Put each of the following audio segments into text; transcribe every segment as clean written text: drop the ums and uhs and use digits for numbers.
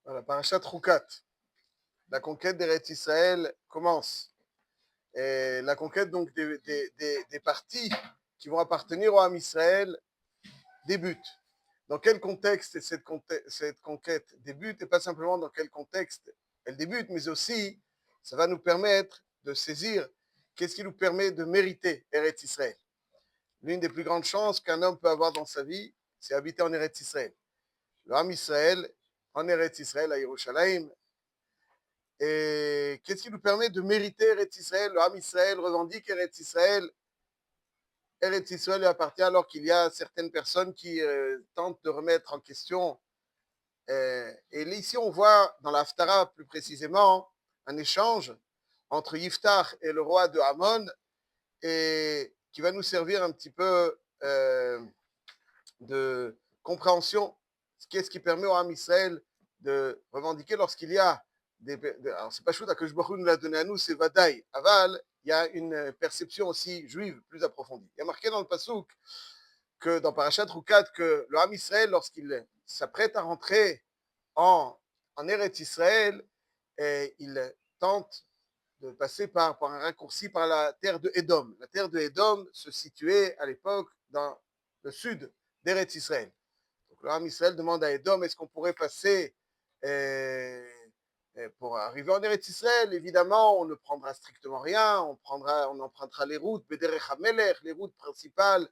Voilà, Parashat Roukat. La conquête d'Eretz Israël commence. Et la conquête donc des parties qui vont appartenir au Ham Israël débute. Dans quel contexte cette conquête débute, et pas simplement dans quel contexte elle débute, mais aussi ça va nous permettre de saisir qu'est-ce qui nous permet de mériter Eretz Israël. L'une des plus grandes chances qu'un homme peut avoir dans sa vie, c'est habiter en Eretz Israël. Le Ham Israël, en Eretz Israël, à Yerushalayim. Et qu'est-ce qui nous permet de mériter Eretz Israël? Le Ham Israël revendique Eretz Israël. Eretz Israël lui appartient alors qu'il y a certaines personnes qui tentent de remettre en question. Et ici, on voit dans l'Haftara plus précisément un échange entre Yiftach et le roi de Hamon et qui va nous servir un petit peu de compréhension. Qu'est-ce qui permet au Ham Israël de revendiquer lorsqu'il y a alors c'est pas chouda que je nous l'a donné à nous, c'est Vadaï. Aval, il y a une perception aussi juive plus approfondie. Il y a marqué dans le Passouk que dans Parashat Roukat, que le Ham Israël, lorsqu'il s'apprête à rentrer en Eretz Israël, il tente de passer par un raccourci par la terre de Édom. La terre de Édom se situait à l'époque dans le sud d'Eretz Israël. Donc le Ham Israël demande à Édom, est-ce qu'on pourrait passer pour arriver en Eretz Israël? Évidemment, on ne prendra strictement rien, on empruntera les routes, Bederech HaMelech, les routes principales,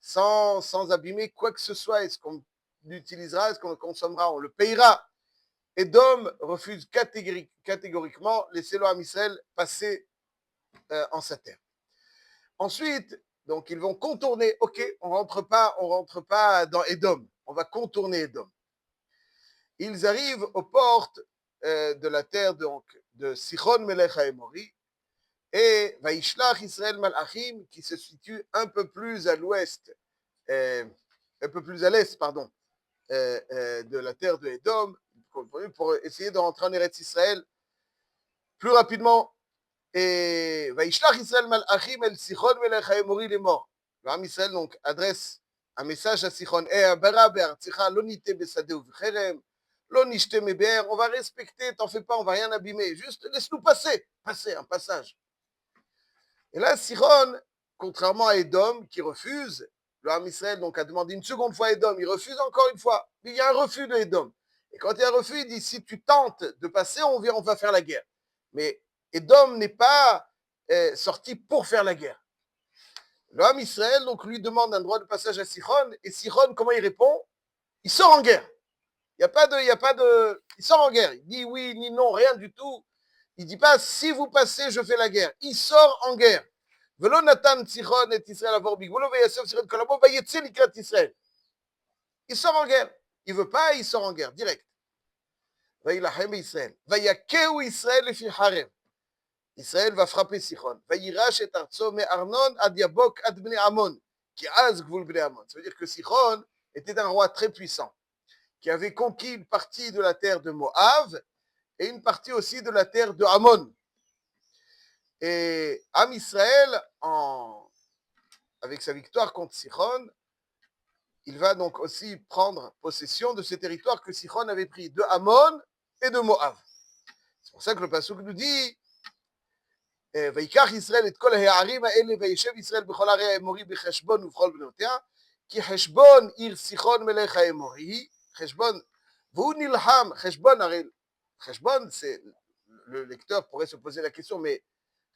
sans abîmer quoi que ce soit. Est-ce qu'on l'utilisera, est-ce qu'on le consommera, on le payera? Édom refuse catégoriquement, laisser le Ham Israël passer en sa terre. Ensuite, donc ils vont contourner, ok, on rentre pas dans Édom, on va contourner Édom. Ils arrivent aux portes de la terre de Sichon Melech HaEmori et Vaishlach Israël Malachim qui se situe un peu plus à l'ouest, un peu plus à l'est, pardon, de la terre de Édom, pour essayer de rentrer en Eretz Israël plus rapidement. Et Vaishlach Israël Malachim el Sichon Melech HaEmori les morts. Le Ham Israël donc adresse un message à Sichon, Abara be'artzicha lo nite besadeh u'vcherem, lo nishte meber, on va respecter, t'en fais pas, on va rien abîmer, juste laisse-nous passer, un passage. Et là, Sichon, contrairement à Édom, qui refuse, le Ham Israël donc a demandé une seconde fois à Édom, il refuse encore une fois, il y a un refus de Édom. Et quand il y a un refus, il dit, si tu tentes de passer, on va faire la guerre. Mais Édom n'est pas sorti pour faire la guerre. Le Ham Israël donc lui demande un droit de passage à Sichon, et Sichon, comment il répond? Il sort en guerre. Il sort en guerre. Il dit oui, ni non, rien du tout. Il dit pas si vous passez, je fais la guerre. Il sort en guerre. Velo Natan Sichon et Israël avor bigvolo veyasef Sichon kolamo vayetze likrat Israël. Il sort en guerre. Il veut pas, il sort en guerre direct. Vayilachem Israël. Vayakeu Israël lefi harem. Israël va frapper Sichon. Vayirash et artso me Arnon ad Yabok ad bnei Amon. Qui az gvul bnei Amon. Ça veut dire que Sichon était un roi très puissant qui avait conquis une partie de la terre de Moab et une partie aussi de la terre de Ammon. Et Am Israël, avec sa victoire contre Sichon, il va donc aussi prendre possession de ces territoires que Sichon avait pris de Ammon et de Moab. C'est pour ça que le Passouk nous dit ויקח ישראל את כל הערים האלה וישב ישראל בכל ערי האמורי בחשבון ובכל בנותיה כי חשבון עיר סיחון מלך האמורי חשבון והוא נלחם חשבון הרי חשבון c'est le lecteur pourrait se poser la question mais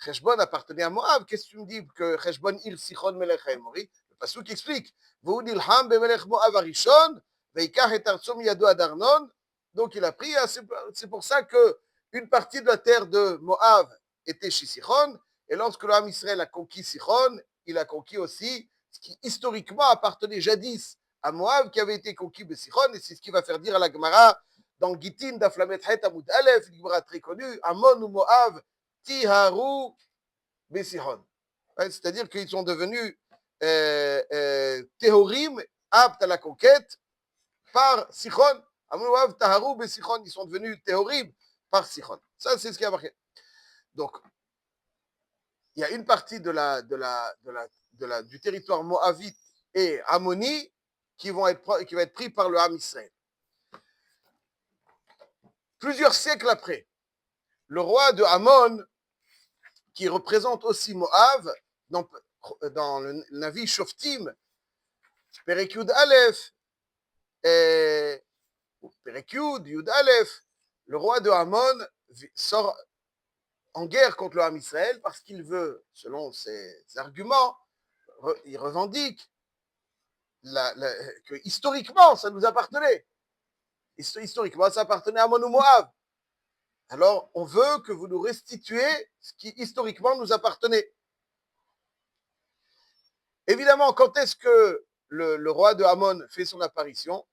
חשבון appartenait à Moab qu'est-ce que tu me dis que חשבון עיר סיחון מלך האמורי le pasuk explique והוא נלחם במלך מואב הראשון ויקח את ארצו מידו עד ארנון donc il a pris c'est pour ça que une partie de la terre de Moab était chez Sichon, et lorsque le Ham Israël a conquis Sichon, il a conquis aussi ce qui historiquement appartenait jadis à Moab, qui avait été conquis de Sichon, et c'est ce qui va faire dire à la Gemara dans Gitin d'Aflamet Het Amoud Aleph, une Gemara très connue, Ammon ou Moab, Tiharu Besichon. C'est-à-dire qu'ils sont devenus Tehorim, aptes à la conquête, par Sichon. Ammon ou Moab, Taharu Besichon, ils sont devenus Tehorim par Sichon. Ça, c'est ce qui a marqué. Donc, il y a une partie du territoire moabite et ammoni qui va être pris par le Ham Israël. Plusieurs siècles après, le roi de Ammon, qui représente aussi Moab, dans le Navi Shoftim, Perek Yud Aleph, et Perek Yud Aleph, le roi de Ammon sort en guerre contre le Ham Israël parce qu'il veut, selon ses arguments, il revendique que historiquement ça nous appartenait. Historiquement ça appartenait à Ammon ou Moab. Alors on veut que vous nous restituiez ce qui historiquement nous appartenait. Évidemment, quand est-ce que le roi de Ammon fait son apparition?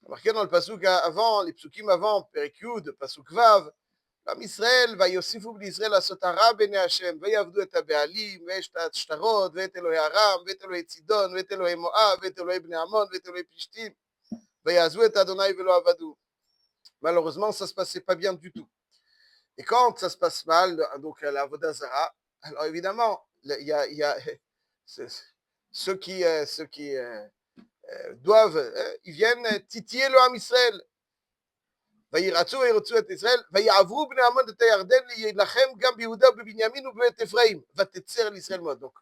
Marqué dans le pasuk avant, les psukim avant, Perek Yud, pasuk Vav, עם ישראל, ויוסיפו בני ישראל לעשות הרע בעיני השם, ויעבדו את הבעלים, ואת השטרות, ואת אלוהי ארם, ואת אלוהי צידון, ואת אלוהי מואב, ואת אלוהי בני עמון, ואת אלוהי פלישתים, ויעזבו את אדוני ולא עבדו. Malheureusement, ça ne se passait pas bien du tout. Et quand ça se passe mal, donc la Avodah Zara, alors évidemment, il y a ceux qui doivent, ils viennent titiller le Ham Israël. וירצו וירצו את ישראל, ויעברו בני עמון את הירדן להילחם גם ביהודה ובבנימין ובבית אפרים, ותצר לישראל מאוד. Donc,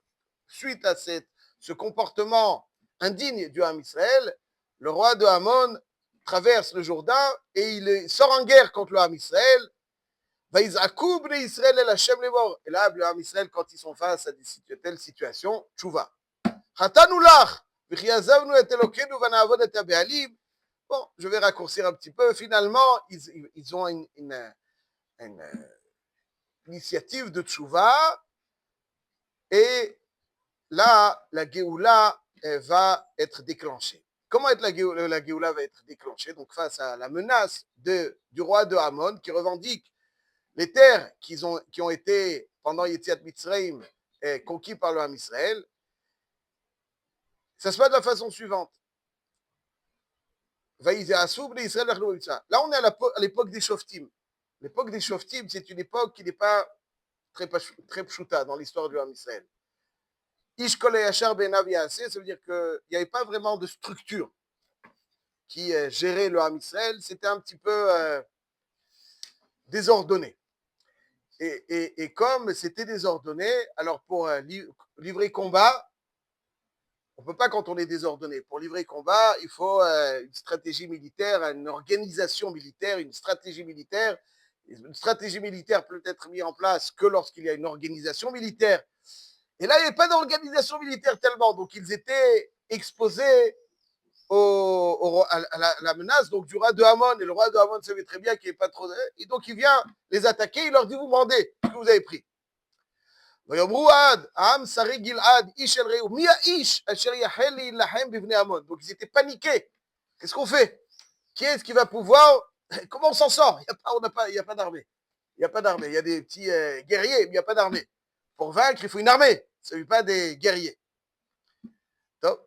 suite à ce comportement indigne du Ham Israël, le roi de Ammon traverse le Jourdain et il sort en guerre contre le Ham Israël. ויזעקו בני ישראל אל השם לאמור. Et là, le Ham Israël, quand ils sont face à de telles situations, תשובה. חטאנו לך, וכי עזבנו את אלוקינו ונעבוד את הבעלים. Bon, je vais raccourcir un petit peu. Finalement, ils ont une initiative de tchouva. Et là, la Géoula va être déclenchée. Comment la Géoula va être déclenchée? Donc, face à la menace du roi de Ammon, qui revendique les terres qui ont été, pendant Yetziat Mitzrayim, conquis par le Ham Israël, ça se passe de la façon suivante. Là, on est à l'époque des Shoftim. L'époque des Shoftim, c'est une époque qui n'est pas très pshuta dans l'histoire du Ham Israël. Ish kol hayashar be'enav ya'aseh, ça veut dire qu'il n'y avait pas vraiment de structure qui gérait le Ham Israël. C'était un petit peu désordonné. Et comme c'était désordonné, alors pour livrer combat, on ne peut pas quand on est désordonné. Pour livrer combat, il faut une stratégie militaire, une organisation militaire, une stratégie militaire. Une stratégie militaire peut être mise en place que lorsqu'il y a une organisation militaire. Et là, il n'y avait pas d'organisation militaire tellement. Donc, ils étaient exposés à la menace donc, du roi de Ammon. Et le roi de Ammon savait très bien qu'il n'y avait pas trop... Et donc, il vient les attaquer. Il leur dit, vous demandez ce que vous avez pris. Donc ils étaient paniqués. Qu'est-ce qu'on fait? Qui est-ce qui va pouvoir? Comment on s'en sort? Il n'y a pas d'armée. Il n'y a pas d'armée. Il y a des petits guerriers, mais il n'y a pas d'armée. Pour vaincre, il faut une armée. Ce n'est pas des guerriers. Donc,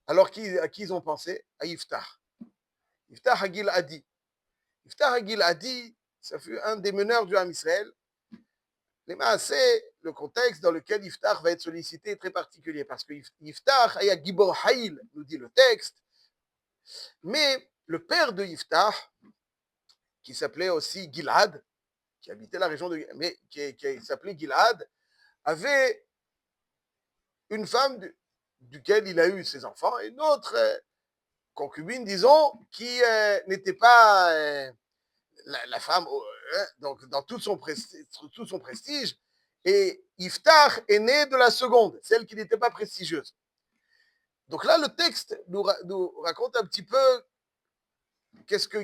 alors à qui ils ont pensé? À Yiftach. Yiftach Hagil Adi. Yiftach Hagil Adi, ça fut un des meneurs du Ham Israël. C'est le contexte dans lequel Yiftach va être sollicité est très particulier parce que Yiftach, Aya Gibor Haïl, nous dit le texte, mais le père de Yiftach, qui s'appelait aussi Gilad, qui habitait la région de... mais qui s'appelait Gilad, avait une femme duquel il a eu ses enfants et une autre concubine, disons, qui n'était pas... la femme, donc dans tout son prestige, et Yiftach est né de la seconde, celle qui n'était pas prestigieuse. Donc là, le texte nous raconte un petit peu qu'est-ce que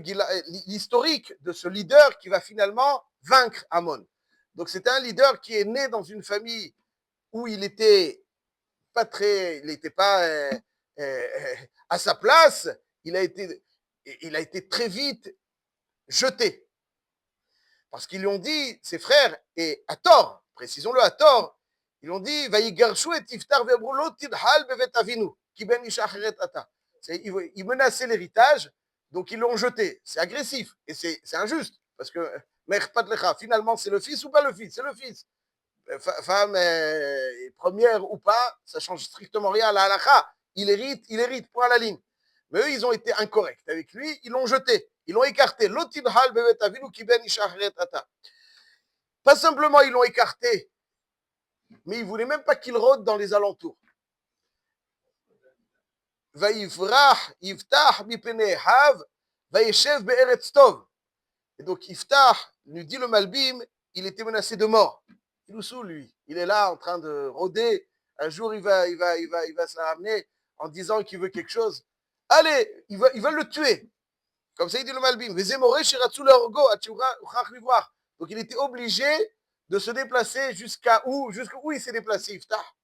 l'historique de ce leader qui va finalement vaincre Ammon. Donc c'est un leader qui est né dans une famille où il n'était pas à sa place, il a été très vite jeté. Parce qu'ils lui ont dit, ses frères, et à tort, précisons-le à tort, ils lui ont dit, Vayigarshu et Tiftar ve'brulot tidhal bevet avinu, ki ben isha acheret ata. Ils menaçaient l'héritage, donc ils l'ont jeté. C'est agressif, et c'est injuste, parce que, finalement, c'est le fils ou pas le fils? C'est le fils. Femme première ou pas, ça change strictement rien à la halakha. Il hérite, point à la ligne. Mais eux, ils ont été incorrects avec lui, ils l'ont jeté. Ils l'ont écarté. L'otinhal bevet avinu ki ben isha acheret ata. Pas simplement ils l'ont écarté, mais ils ne voulaient même pas qu'il rôde dans les alentours. Vaïvrach Yiftach mipene hav vaïchev be'eretz tov. Et donc Yiftach, nous dit le Malbim, il était menacé de mort. Il nous saoule, lui. Il est là en train de rôder. Un jour, il va se la ramener en disant qu'il veut quelque chose. Allez, ils veulent le tuer. Comme ça, il dit le Malbim. Donc, il était obligé de se déplacer jusqu'à où il s'est déplacé, Yiftach?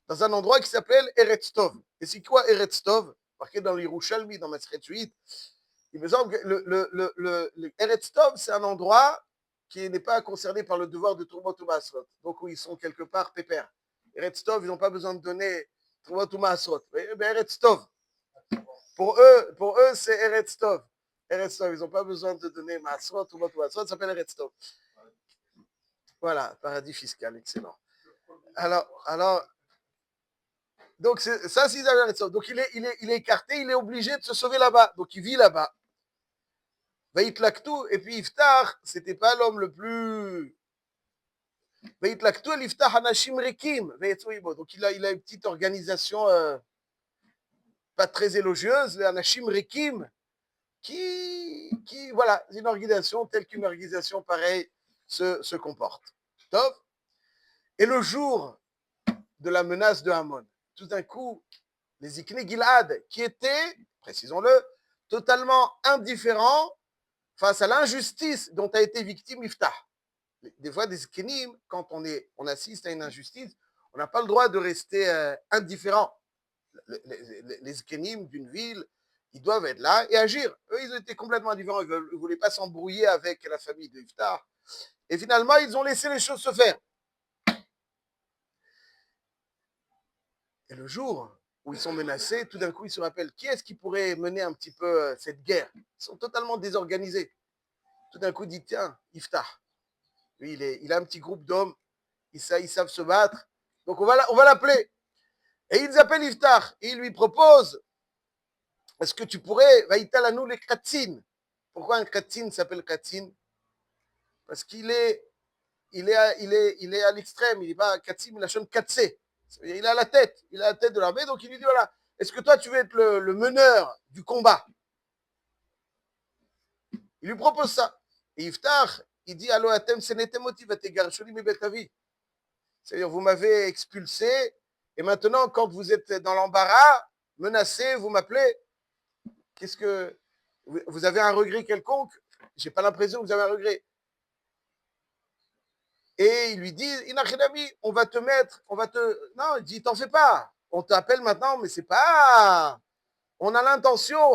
Dans un endroit qui s'appelle Eretz Tov. Et c'est quoi Eretz Tov? Marqué dans l'Yerushalmi, dans Masechet 8. Il me semble que le Eretz Tov, c'est un endroit qui n'est pas concerné par le devoir de Troumot ou Maasrot. Donc, où ils sont quelque part pépères. Eretz Tov, ils n'ont pas besoin de donner Troumot ou Maasrot. Mais Eretz Tov. Pour eux, c'est Eretz Tov. Eretz Tov, ils n'ont pas besoin de donner Maasrot, Troumot ou Maasrot, ça s'appelle Eretz Tov. Voilà, paradis fiscal, excellent. Alors, donc ça, c'est Eretz Tov. Donc, il est écarté, il est obligé de se sauver là-bas. Donc, il vit là-bas. Vaïtlaktou, et puis Iftar, c'était pas l'homme le plus. Vaïtlaktou, l'Iftar Hanashim Rekim. Donc il a une petite organisation pas très élogieuse, le Hanashim Rekim, voilà, une organisation telle qu'une organisation pareille se comporte. Top. Et le jour de la menace de Hamon, tout d'un coup, les Ikné Gilad, qui étaient, précisons-le, totalement indifférents face à l'injustice dont a été victime Iftah. Des fois, des Zkenim, quand on assiste à une injustice, on n'a pas le droit de rester indifférent. Les Zkenim d'une ville, ils doivent être là et agir. Eux, ils étaient complètement indifférents. Ils ne voulaient pas s'embrouiller avec la famille de Iftah. Et finalement, ils ont laissé les choses se faire. Et le jour où ils sont menacés, tout d'un coup, ils se rappellent qui est-ce qui pourrait mener un petit peu cette guerre. Ils sont totalement désorganisés. Tout d'un coup, ils disent, tiens, Iftah. Lui, il a un petit groupe d'hommes, ils savent se battre. Donc, on va l'appeler. Et ils appellent Iftach. Et ils lui proposent, est-ce que tu pourrais, vaïtalanou les Kratsin. Pourquoi un Kratsin s'appelle Kratsin? Parce qu'il est à l'extrême. Il n'est pas Kratsin, il a chaîne Katsé. Il a la tête de l'armée. Donc, il lui dit, voilà, est-ce que toi, tu veux être le meneur du combat? Il lui propose ça. Et Iftach, il dit, allo atem senete motivate garsholi mi betavi. C'est-à-dire, vous m'avez expulsé, et maintenant, quand vous êtes dans l'embarras, menacé, vous m'appelez. Qu'est-ce que. Vous avez un regret quelconque? J'ai pas l'impression que vous avez un regret. Et il lui dit, Inachidami, on va te. Non, il dit, t'en fais pas. On t'appelle maintenant, mais c'est pas. On a l'intention.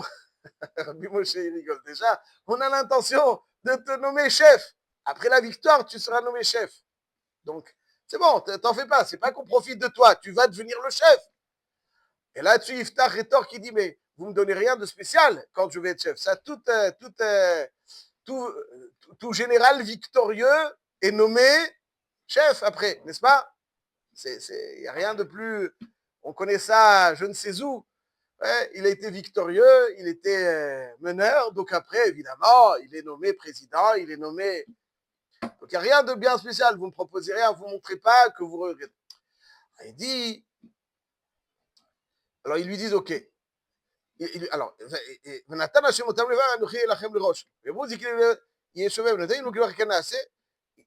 Rabbi Moshe, il rigole déjà. On a l'intention de te nommer chef. Après la victoire, tu seras nommé chef. Donc, c'est bon, t'en fais pas. C'est pas qu'on profite de toi. Tu vas devenir le chef. Et là-dessus, Iftach rétorque qui dit, mais vous me donnez rien de spécial quand je vais être chef. Ça, tout général victorieux est nommé chef après, n'est-ce pas? Il n'y a rien de plus. On connaît ça, je ne sais où. Ouais, il a été victorieux, il était meneur, donc après, évidemment, il est nommé président, il est nommé. Donc il n'y a rien de bien spécial. Vous ne me proposez rien, vous ne montrez pas que vous regrettez. Il dit. Alors ils lui disent, OK. Alors,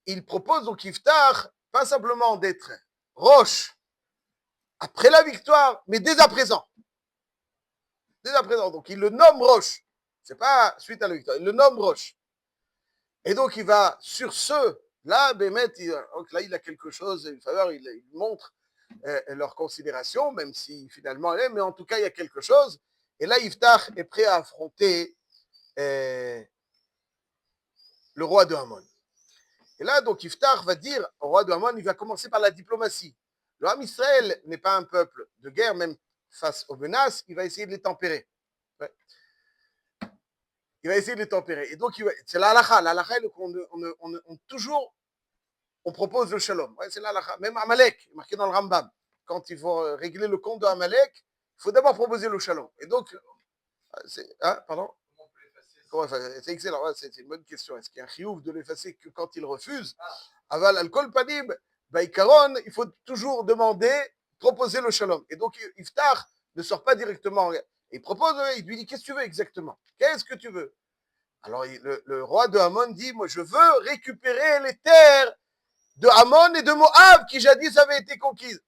il propose donc Iftar, pas simplement d'être roche après la victoire, mais dès à présent. Dès à présent. Donc, il le nomme roche. C'est pas suite à la victoire. Il le nomme roche. Et donc, il va sur ce, là, Bémet, là, il a quelque chose, une faveur, il montre leur considération, même si finalement, mais en tout cas, il y a quelque chose. Et là, Iftach est prêt à affronter le roi de Hamon. Et là, donc, Iftach va dire au roi de Hamon, il va commencer par la diplomatie. Le Ham Israël n'est pas un peuple de guerre, même face aux menaces, il va essayer de les tempérer. Ouais. Il va essayer de les tempérer. Et donc, c'est la halakha. La halakha, toujours, on propose le shalom. Ouais, c'est la halakha. Même Amalek, marqué dans le Rambam. Quand il faut régler le compte de Amalek, il faut d'abord proposer le shalom. Et donc, pardon? C'est excellent, ouais, c'est une bonne question. Est-ce qu'il y a un chiouf de l'effacer que quand il refuse? Aval al-kol panim, baïkaron, il faut toujours demander, proposer le shalom. Et donc, Iftar ne sort pas directement. Il propose, il lui dit, qu'est-ce que tu veux exactement? Qu'est-ce que tu veux? Alors, le roi de Hamon dit, moi, je veux récupérer les terres de Hamon et de Moab qui jadis avaient été conquises.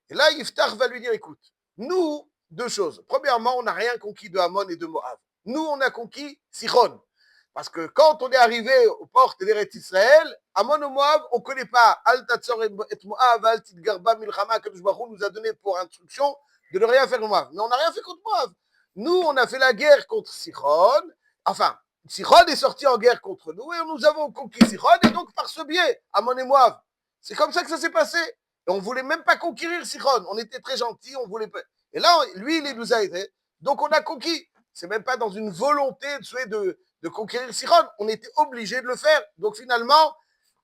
Et là, Iftar va lui dire, écoute, nous, deux choses. Premièrement, on n'a rien conquis de Hamon et de Moab. Nous, on a conquis Sichon. Parce que quand on est arrivé aux portes d'Eretz Israël, Hamon et Moab, on ne connaît pas. Al Tatzor et Moab, Al Tidgarba Milchama, Kadosh Baruch Hu nous a donné pour instruction de ne rien faire de Moab. Mais on n'a rien fait contre Moab. Nous, on a fait la guerre contre Sichon. Enfin, Sichon est sorti en guerre contre nous et nous avons conquis Sichon. Et donc, par ce biais, Hamon et Moab. C'est comme ça que ça s'est passé. Et on ne voulait même pas conquérir Sichon. On était très gentils, on voulait pas. Et là, lui, il nous a aidés. Donc, on a conquis. C'est même pas dans une volonté de conquérir Sichon. On était obligé de le faire. Donc, finalement,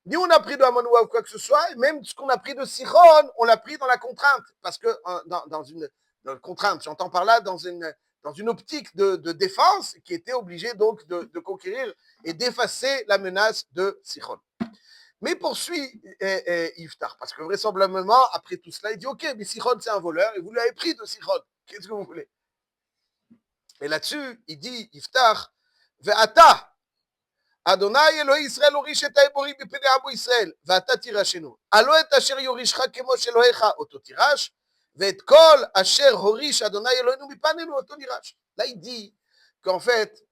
ni on a pris de Hamon ou quoi que ce soit, et même ce qu'on a pris de Sichon, on l'a pris dans la contrainte. Parce que dans une contrainte, j'entends par là dans une optique de défense qui était obligé donc de conquérir et d'effacer la menace de Sichon. Mais poursuit Iftar, parce que vraisemblablement, après tout cela, il dit, ok, mais Sichon c'est un voleur, et vous l'avez pris de Sichon, qu'est-ce que vous voulez? Et là-dessus, il dit, Iftar, Ve'ata, Adonai Elohim Israël orish et haeborim mipnei amo Israël, ve'ata tirashenu. Alo et asher yorishcha kemo shelohecha oto tirash, ve'et kol asher horish Adonai Elohim mipanenu oto nirash. Là, il dit qu'en fait,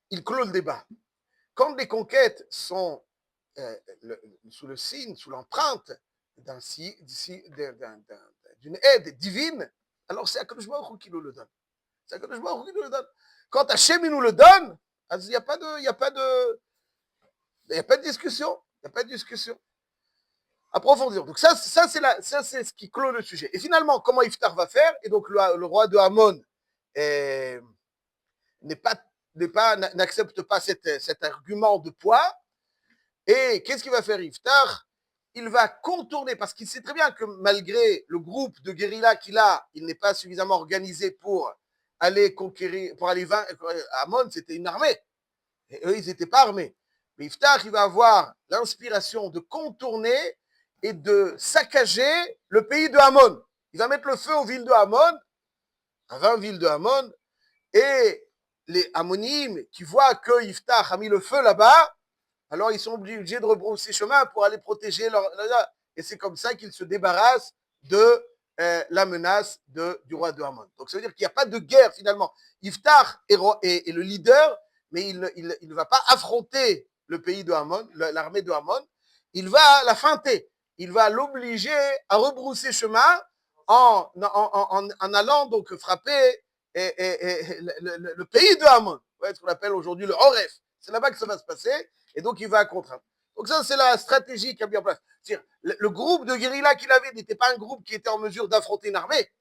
il clôt le débat. Quand les conquêtes sont sous le signe, sous l'empreinte d'une aide divine, alors c'est Akadosh Baruch Hu qui nous le donne. C'est Akadosh Baruch Hu qui nous le donne. Quand Hachem nous le donne, il n'y a pas de discussion. Il n'y a pas de discussion. Approfondir. Donc ça c'est ce qui clôt le sujet. Et finalement, comment Iftar va faire? Et donc le roi de Hamon n'accepte pas cet argument de poids. Et qu'est-ce qu'il va faire Iftar? Il va contourner, parce qu'il sait très bien que malgré le groupe de guérilla qu'il a, il n'est pas suffisamment organisé pour aller conquérir, pour aller vaincre. Hamon, c'était une armée. Et eux, ils n'étaient pas armés. Mais Iftar, il va avoir l'inspiration de contourner et de saccager le pays de Hamon. Il va mettre le feu aux villes de Hamon, à 20 villes de Hamon, et les Hammonimes qui voient que Iftar a mis le feu là-bas, alors ils sont obligés de rebrousser chemin pour aller protéger et c'est comme ça qu'ils se débarrassent de la menace du roi de Hamon. Donc ça veut dire qu'il n'y a pas de guerre finalement. Iftar est le leader, mais il ne va pas affronter le pays de Hamon, l'armée de Hamon. Il va la feinter. Il va l'obliger à rebrousser chemin en allant donc frapper le pays de Hamon. Ouais, ce qu'on appelle aujourd'hui le Horef. C'est là-bas que ça va se passer. Et donc, il va contraindre. Donc ça, c'est la stratégie qu'il a mis en place. C'est-à-dire, le groupe de guérilla qu'il avait n'était pas un groupe qui était en mesure d'affronter une armée,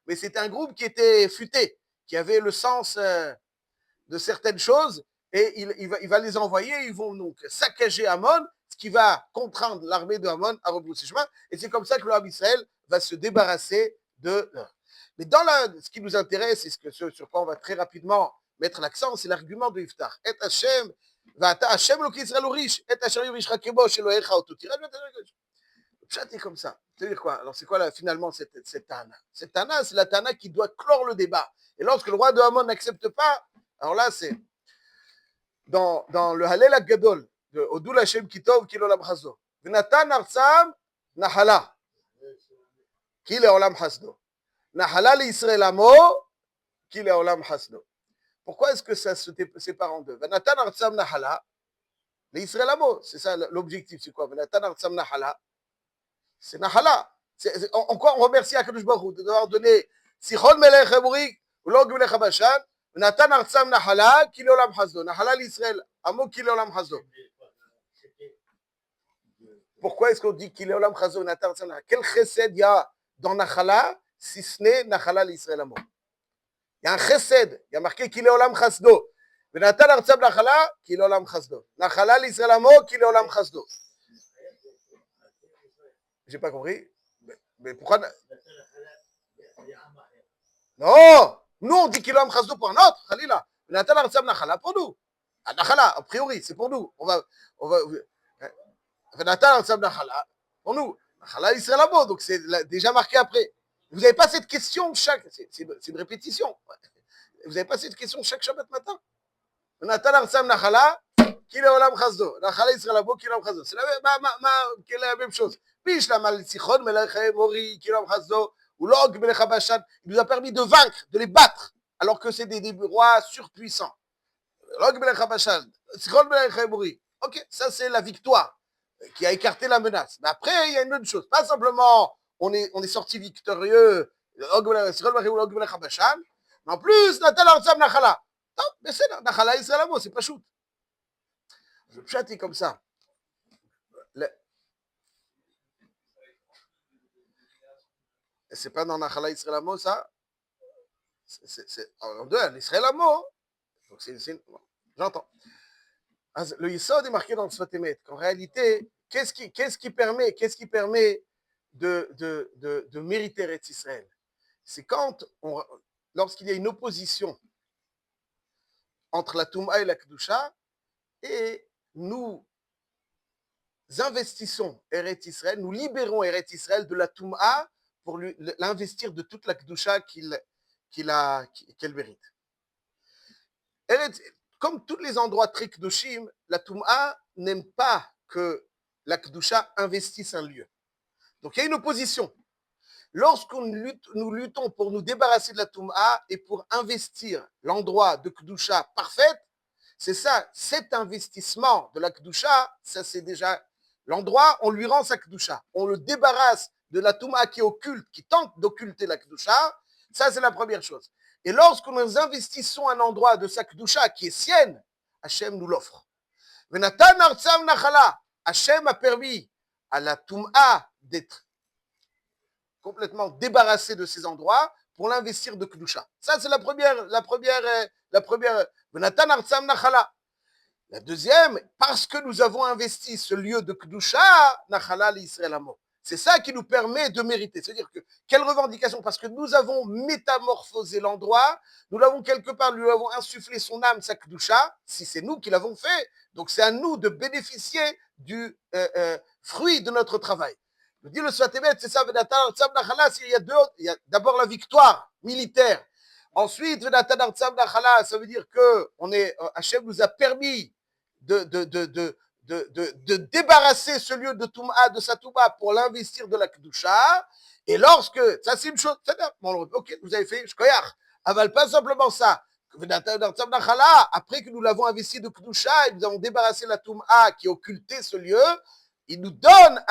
mais c'était un groupe qui était futé, qui avait le sens de certaines choses, et il va les envoyer, ils vont donc saccager Hamon, ce qui va contraindre l'armée de Hamon à rebrousser chemin, et c'est comme ça que le roi d'Israël va se débarrasser de... Mais ce qui nous intéresse, et sur quoi on va très rapidement mettre l'accent, c'est l'argument de Iftar. Et Hachem, Hachem lo qu'Israël riche, et Hachem yovishcha kemo shelohecha oto tirash. Le chat est comme ça. C'est-à-dire quoi? Alors c'est quoi finalement cette tana? Cette tana, c'est la tana qui doit clore le débat. Et lorsque le roi de Hamon n'accepte pas, alors là c'est dans le Halel HaGadol de Odul Hashem Kitov Ki L'Olam Chasdo. V'natan artzam nahala Ki L'Olam Chasdo. Nahala l'Israël amo Ki L'Olam Chasdo. Pourquoi est-ce que ça se sépare en deux? V'natan artzam nahala l'Israël amo. C'est ça l'objectif. C'est quoi? V'natan artzam nahala. C'est nahala. En quoi on remercie Akadosh Baruch Hu d'avoir donné Sichon Melech Hamorik ou Log Melech Habashan. V'natan artzam nahala Ki L'Olam Chasdo. Nahala l'Israël amo Ki L'Olam Chasdo. Pourquoi est-ce qu'on dit qu'il est Olam Chasdo? Quel chesed il y a dans Nachala, si ce n'est Nachala l'Israël Amo? Il y a un chesed, il y a marqué qu'il est Olam Chasdo. Venatan Artsab Nachala, qu'il est Olam Chasdo. Nachala l'Israël Amo, qu'il est Olam Chasdo. J'ai pas compris. Mais pourquoi? Non! Nous on dit qu'il est Olam Chasdo pour un autre, Khalila. Natan Artsam Nachala pour nous. Nachala, a priori, c'est pour nous. On va, Natan Artsam Nachala pour nous. Nachala Israël Amo, donc c'est déjà marqué après. Vous n'avez pas cette question chaque, c'est une répétition. Vous n'avez pas cette question chaque Shabbat matin. Natan Artsam Nachala, qui est Olam Chazdo. Nachala Israël Amo, qui est Olam Chazdo. C'est la même chose. Puis je la mal Sichon, Melech Mori, qui est Olam Chazdo. Ou Log Melech Bashan, il nous a permis de vaincre, de les battre, alors que c'est des rois surpuissants. Log Melech Bashan, Sichon Melech Mori. Ok, ça c'est la victoire qui a écarté la menace. Mais après, il y a une autre chose. Pas simplement, on est sorti victorieux, Sichon Melech Bashan, mais en plus, Natan Artsam Nachala. Non, mais c'est Nachala Israël Amo, c'est pas shoot. Le chat est comme ça. C'est pas dans Nachala Israël Amo, ça. C'est en deux, l'Israël Amo. Donc bon, j'entends. Le Yisod est marqué dans le Sfat Emet. En réalité, qu'est-ce qui permet de mériter Eretz Israël? C'est lorsqu'il y a une opposition entre la Touma et la Kedusha, et nous investissons Eretz Israël, nous libérons Eretz Israël de la Touma pour l'investir de toute la Kedusha qu'elle mérite. Comme tous les endroits très Kedoshim, la Touma n'aime pas que la Kedusha investisse un lieu. Donc il y a une opposition. Nous luttons pour nous débarrasser de la Touma et pour investir l'endroit de Kedusha parfaite, c'est ça, cet investissement de la Kedusha, ça c'est déjà l'endroit, on lui rend sa Kedusha. On le débarrasse de la Touma qui est occulte, qui tente d'occulter la Kedusha, ça c'est la première chose. Et lorsque nous investissons un endroit de sa Kedusha qui est sienne, Hachem nous l'offre. Venatan Artsam Nachala, Hachem a permis à la Touma d'être complètement débarrassée de ces endroits pour l'investir de Kedusha. Ça c'est la première. Venatan Artsam Nachala. La deuxième, parce que nous avons investi ce lieu de Kedusha, Nachala l'Israël Amo. C'est ça qui nous permet de mériter. C'est-à-dire que, quelle revendication? Parce que nous avons métamorphosé l'endroit, nous l'avons quelque part, nous avons insufflé son âme, sa Kedusha, si c'est nous qui l'avons fait. Donc c'est à nous de bénéficier du fruit de notre travail. Je dis le Sfat Emet, c'est ça, il y a d'abord la victoire militaire. Ensuite, ça veut dire que Hachem nous a permis de débarrasser ce lieu de Touma, de sa Touma, pour l'investir de la Kedusha. Et lorsque, ça c'est une chose, bon, ok, vous avez fait, je koyach, aval pas simplement ça. Après que nous l'avons investi de Kedusha et nous avons débarrassé la Touma qui occultait ce lieu, il nous donne